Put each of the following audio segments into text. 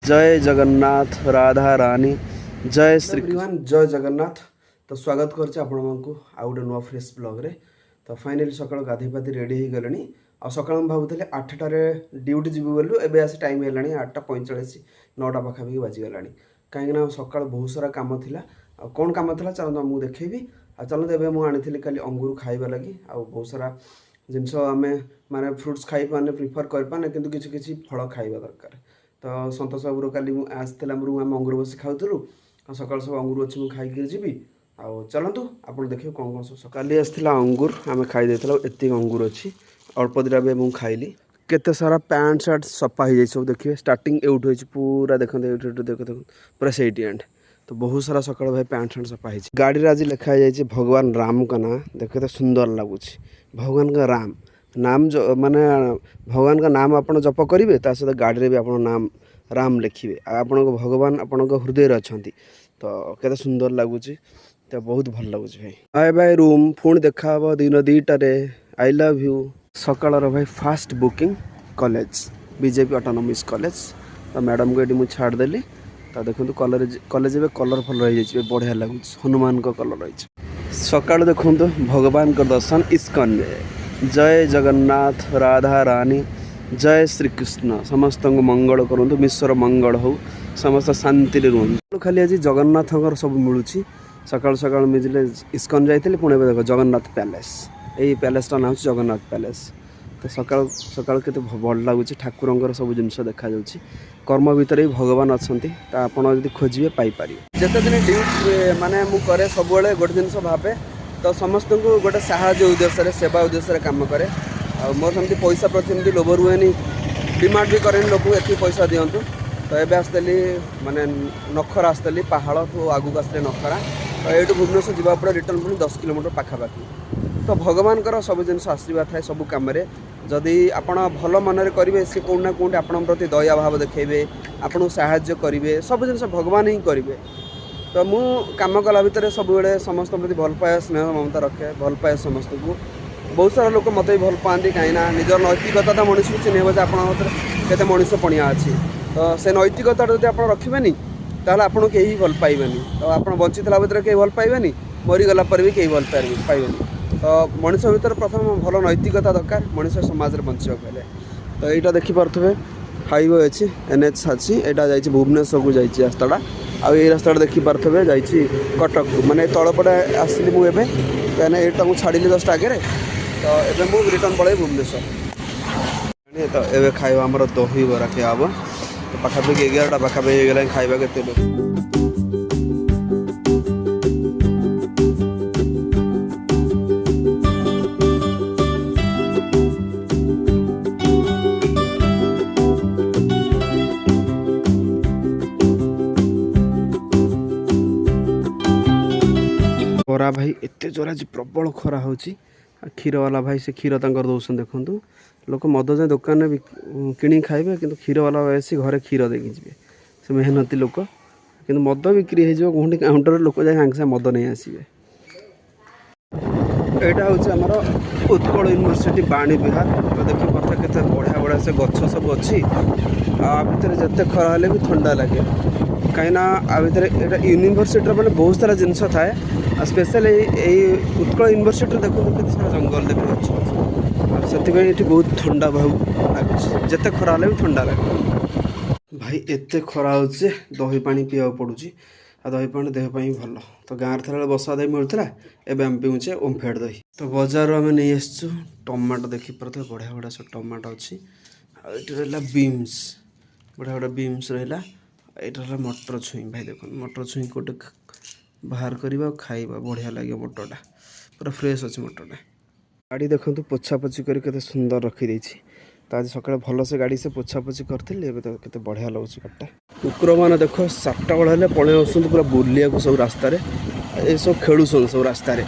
जय जगन्नाथ राधा रानी जय श्री एवरीवन जय जगन्नाथ। तो स्वागत करछे आपण मानकु आ गोटे नुआ फ्रेश ब्लॉग रे। तो फाइनली सकाळ गाधी पाधी रेडी हो गलणी आ सकाळ हम भाबुतले 8टा रे ड्यूटी जीव बोलू एबे आसी टाइम हेलाणी 8:45 9टा पाखापाखि बाजी गलाणी कहीं सकाळ बहुत सारा काम थिला आ कोन काम थिला चलो मु देखैबी आ चलो एबे मु आनिथिली खाली अंगूर खाइबा लागि आ बहुत सारा जिनस आमे माने फ्रूट्स खाइ पाने प्रिफर कर पाने किंतु किछि किछि फल खाइबा दरकार। तो सतोष बाबूर काली आसला रूम आम अंगूर बस खाऊलु सकाल सब अंगूर अच्छी मुझे खाई जी आउ चलतु आप देखिए कौन कौन सब सकाली आसला अंगूर आम खाई एति अंगूर अच्छी अल्प दिटा भी मुझे खाइली केते सारा पैंट सार्ट सफा हो सब देखिए स्टार्टिंग एउठ हो पूरा देखते देख पूरा से एंड तो बहुत सारा सकाल भाई पैंट सार्ट सफा हो गाड़ी आज लिखा जाए भगवान राम का ना देखते सुंदर लगुच भगवान का राम नाम जो माने भगवान का नाम आपण जप करेंगे ता सहित गाड़ी रे भी आपण नाम राम लिखिए आपण भगवान आपण हृदय अच्छा तो केते सुंदर लगुच तो बहुत भल लगुच भाई। बाय बाय रूम पुणी देखा दिन 2टारे आई लव यू सकाल भाई fast booking college BJP autonomous college तो मैडम को ये मुझे छाड़देली तो देखो कॉलेज कॉलेज कलरफुल रही बढ़िया लगुच हनुमान को कलर रही सकाल देखो भगवान का दर्शन इस्कन में जय जगन्नाथ राधा रानी जय श्री कृष्ण समस्त मंगल करूँ विश्वर मंगल हो समस्त शांति रुहतु खाली आज जगन्नाथ सब मिलूँ सकाल सकाल मिले इस्कन जाइए पुणे देख जगन्नाथ पैलेस यही पैलेसटा ना जगन्नाथ पैलेस तो सकाल सकाल के भल लगुच ठाकुर सब जिनस देखा कर्म भितर ही भगवान अच्छा आपड़ जब खोजे पाइपर जिते दिन ड्यूटी माने मुझे सब गोटे जिन भावे तो समस्त को गोटे साहाय्य उद्देश्य सेवा उद्देश्य काम करे मोर सेमती पैसा प्रति लोभ रुहे डिमांड भी करें लोक ये पैसा दिंतु तो ये आसली माने नखरा आसली पहाड़ तो आगू आसते नखरा तो ये भुवनेश्वर जावा पड़े रिटर्न पुणी 10 किलोमीटर पाखापाखि तो भगवान सब जिन आशीर्वाद थाए सब कम जदि आपण भल मन करेंगे सी कौन ना कौट आपण प्रति दया भाव देखेबे आपन साहाय्य करेंगे सब जिन भगवान ही करेंगे तो मु काम कला भितर सब बड़े समस्त प्रति भल पाए स्नेह ममता रखे भल पाए समस्त को बहुत सारा लोक मत भी भल पाती कहीं निजर नैतिकता मनुष्य को चिन्ह आपते मनीष पणिया अच्छी तो से नैतिकता जब आप रखेनि ताल आपको कहीं भल पाइबेनि तो आप बंचीला भितर कहीं भल पाइबेनि मरीगला पर भी कहीं भल पाइबेनि तो मनीष भर प्रथम भल नैतिकता दरकार मनीष समाज में बंचा पहले तो यहाँ देखिपे हाईवे अच्छी NH अच्छी यहाँ जा भुवनेश्वर को जाइए रास्ताटा आई रास्ता देखिपे जा कटक माने तलपटे आसली मुझे कहीं यहाँ छाड़ी जस्ट आगे तो ये मुझे रिटर्न पड़े भुवनेश्वर तो ये खाଇବା आमर दही बरा क्या हम तो पाखापाखि 11टा पाखापाखि हो खाଇବା के खरा भाई एत जोर आज प्रबल खरा हो क्षीर वाला भाई से क्षीर दौन देखूँ लोक मद जाए दुकान में कि खाइबे कि क्षीर वाला आसी घरे क्षीर देखी जी से मेहनती लोक कि मद बिक्री हो काउंटर लोक जाए सागे सागे मद नहीं आसबे। यहाँ हूँ उत्कल यूनिवर्सिटी बाणी विहार तो देखिए पार्थ के बढ़िया बढ़िया से गछ सब अच्छी भितर जिते खरा हेल्ले भी ठंडा लगे कहीं आ भितर यूनिवर्सिटी मैंने बहुत सारा जिनस थाए स्पेशल उत्कल यूनिवर्सिटी देखो केते सारा जंगल देख से बहुत ठंडा भाव लगुच जिते खरा हेल्ले भी ठंडा लगे भाई एत खरा हो दही पानी पीवा पड़ू आ दही पानी देह भल तो गाँव थे बसा दही मिलूला एवं आम पीछे ओमफेड दही तो बजार आम नहीं आसचु टमाटो देखी पारे बढ़िया बढ़िया सब टमाटो अच्छी आईटी रहा बीम्स बढ़िया बढ़िया बीम्स रहा यहाँ मटर छुई भाई देख मटर छुई गोटे बाहर करवा खाइबा बढ़िया लगे मटरटा पूरा फ्रेश अच्छे मटरटा गाड़ी देखो पोछापोछि करके सुंदर रखी तो आज सकाଳେ भल से गाड़ी से पोछापोछि करी तो केते बढ़िया लगुच गाड़ीटा कुकुर मैंने देख 7टा बेले पलि आसुँच पूरा बुलिया सब रास्तार ये सब खेलुन सब रास्तार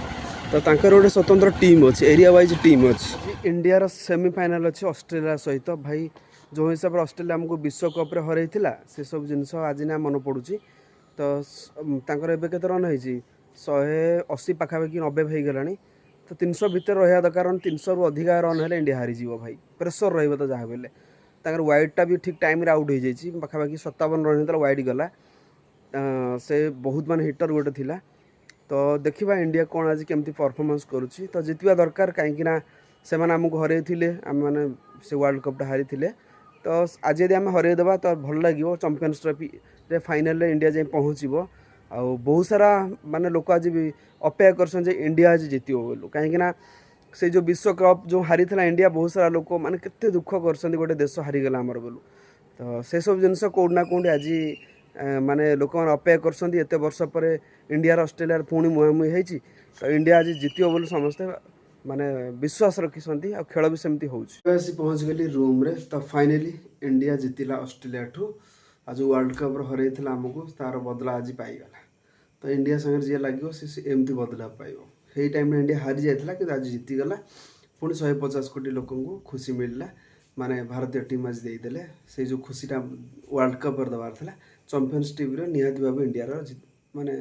तो तांकर गोटे स्वतंत्र टीम अच्छी एरिया वाइज टीम अच्छी इंडिया सेमिफाइनाल अच्छी ऑस्ट्रेलिया सहित भाई जो हिसाब से ऑस्ट्रेलिया आमको विश्वकप हरई से सब जिनस आज ना मन पड़ू तो एबे केते रन होती 180 पाखापाखि 90 हो गला तो 300 भितर रहा दरकार 300 रु अधिक रन है इंडिया हारीज भाई प्रेसर रही तो जहाँ बेले ତାଙ୍କର ୱାଇଡ଼୍ଟା ବି ଠିକ୍ ଟାଇମ୍ରେ ଆଉଟ୍ ହେଇଯାଇଛି, ପାଖାପାଖି 57 ରନ୍ ହେଇଥିଲା, ୱାଇଡ଼୍ ଗଲା। ସେ ବହୁତ ମାନେ ହିଟର୍ ଗୋଟେ ଥିଲା। ତ ଦେଖିବା ଇଣ୍ଡିଆ କ'ଣ ଆଜି କେମିତି ପରଫର୍ମାନ୍ସ କରୁଛି। ତ ଜିତିବା ଦରକାର, କାହିଁକିନା ସେମାନେ ଆମକୁ ହରେଇଥିଲେ, ଆମେମାନେ ସେ ୱାର୍ଲଡ଼ କପ୍ଟା ହାରିଥିଲେ। ତ ଆଜି ଯଦି ଆମେ ହରେଇଦେବା ତ ଭଲ ଲାଗିବ। ଚାମ୍ପିଅନ୍ସ ଟ୍ରଫିରେ ଫାଇନାଲ୍ରେ ଇଣ୍ଡିଆ ଯାଇ ପହଞ୍ଚିବ। ଆଉ ବହୁତ ସାରା ମାନେ ଲୋକ ଆଜି ବି ଅପେକ୍ଷା କରିଛନ୍ତି ଯେ ଇଣ୍ଡିଆ ଆଜି ଜିତିବ ବୋଲି, କାହିଁକିନା ସେ ଯେଉଁ ବିଶ୍ୱକପ୍ ଯେଉଁ ହାରିଥିଲା ଇଣ୍ଡିଆ, ବହୁତ ସାରା ଲୋକ ମାନେ କେତେ ଦୁଃଖ କରିଛନ୍ତି ଗୋଟେ ଦେଶ ହାରିଗଲା ଆମର ବୋଲି। ତ ସେସବୁ ଜିନିଷ କେଉଁଠି ନା କେଉଁଠି ଆଜି ମାନେ ଲୋକମାନେ ଅପେକ୍ଷା କରୁଛନ୍ତି। ଏତେ ବର୍ଷ ପରେ ଇଣ୍ଡିଆର ଅଷ୍ଟ୍ରେଲିଆର ପୁଣି ମୁହାଁମୁହିଁ ହେଇଛି, ତ ଇଣ୍ଡିଆ ଆଜି ଜିତିବ ବୋଲି ସମସ୍ତେ ମାନେ ବିଶ୍ୱାସ ରଖିଛନ୍ତି। ଆଉ ଖେଳ ବି ସେମିତି ହେଉଛି। ଆସି ପହଞ୍ଚିଗଲି ରୁମ୍ରେ। ତ ଫାଇନାଲି ଇଣ୍ଡିଆ ଜିତିଲା ଅଷ୍ଟ୍ରେଲିଆଠୁ। ଆଉ ଯେଉଁ ୱାର୍ଲଡ଼ କପ୍ର ହରେଇଥିଲା ଆମକୁ, ତାର ବଦଲା ଆଜି ପାଇଗଲା। ତ ଇଣ୍ଡିଆ ସାଙ୍ଗରେ ଯିଏ ଲାଗିବ ସେ ଏମିତି ବଦଲା ପାଇବ। ସେଇ ଟାଇମ୍ରେ ଇଣ୍ଡିଆ ହାରି ଯାଇଥିଲା, କିନ୍ତୁ ଆଜି ଜିତିଗଲା। ପୁଣି 150 କୋଟି ଲୋକଙ୍କୁ ଖୁସି ମିଳିଲା, ମାନେ ଭାରତୀୟ ଟିମ୍ ଆଜି ଦେଇଦେଲେ। ସେଇ ଯେଉଁ ଖୁସିଟା ୱାର୍ଲଡ଼ କପ୍ରେ ଦେବାର ଥିଲା, ଚାମ୍ପିଅନ୍ସ ଟ୍ରଫିରେ ନିହାତି ଭାବେ ଇଣ୍ଡିଆର ମାନେ